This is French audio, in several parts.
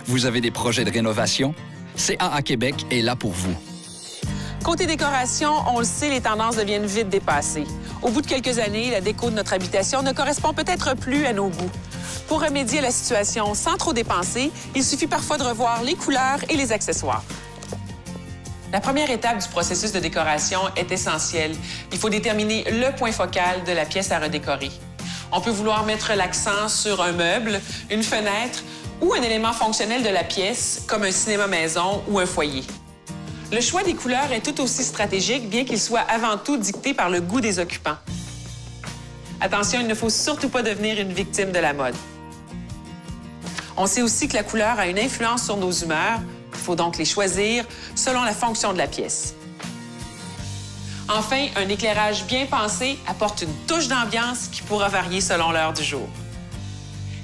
Vous avez des projets de rénovation? CAA Québec est là pour vous. Côté décoration, on le sait, les tendances deviennent vite dépassées. Au bout de quelques années, la déco de notre habitation ne correspond peut-être plus à nos goûts. Pour remédier à la situation sans trop dépenser, il suffit parfois de revoir les couleurs et les accessoires. La première étape du processus de décoration est essentielle. Il faut déterminer le point focal de la pièce à redécorer. On peut vouloir mettre l'accent sur un meuble, une fenêtre ou un élément fonctionnel de la pièce, comme un cinéma maison ou un foyer. Le choix des couleurs est tout aussi stratégique, bien qu'il soit avant tout dicté par le goût des occupants. Attention, il ne faut surtout pas devenir une victime de la mode. On sait aussi que la couleur a une influence sur nos humeurs. Il faut donc les choisir selon la fonction de la pièce. Enfin, un éclairage bien pensé apporte une touche d'ambiance qui pourra varier selon l'heure du jour.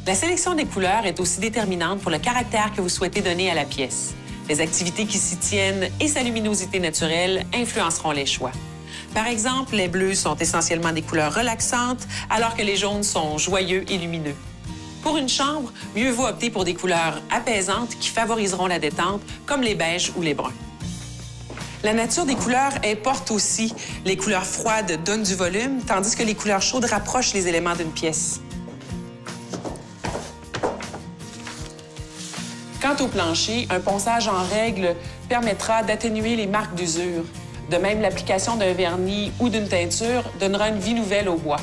La sélection des couleurs est aussi déterminante pour le caractère que vous souhaitez donner à la pièce. Les activités qui s'y tiennent et sa luminosité naturelle influenceront les choix. Par exemple, les bleus sont essentiellement des couleurs relaxantes, alors que les jaunes sont joyeux et lumineux. Pour une chambre, mieux vaut opter pour des couleurs apaisantes qui favoriseront la détente, comme les beiges ou les bruns. La nature des couleurs importe aussi. Les couleurs froides donnent du volume, tandis que les couleurs chaudes rapprochent les éléments d'une pièce. Quant au plancher, un ponçage en règle permettra d'atténuer les marques d'usure. De même, l'application d'un vernis ou d'une teinture donnera une vie nouvelle au bois.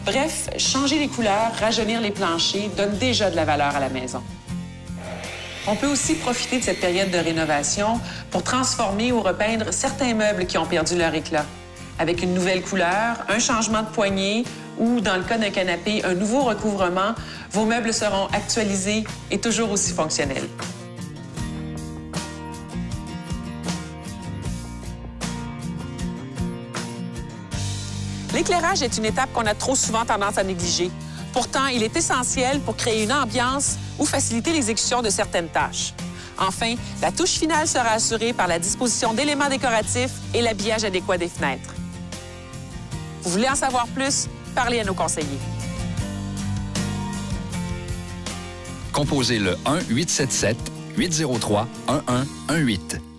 Bref, changer les couleurs, rajeunir les planchers donne déjà de la valeur à la maison. On peut aussi profiter de cette période de rénovation pour transformer ou repeindre certains meubles qui ont perdu leur éclat. Avec une nouvelle couleur, un changement de poignée ou, dans le cas d'un canapé, un nouveau recouvrement, vos meubles seront actualisés et toujours aussi fonctionnels. L'éclairage est une étape qu'on a trop souvent tendance à négliger. Pourtant, il est essentiel pour créer une ambiance ou faciliter l'exécution de certaines tâches. Enfin, la touche finale sera assurée par la disposition d'éléments décoratifs et l'habillage adéquat des fenêtres. Vous voulez en savoir plus? Parlez à nos conseillers. Composez le 1-877-803-1118.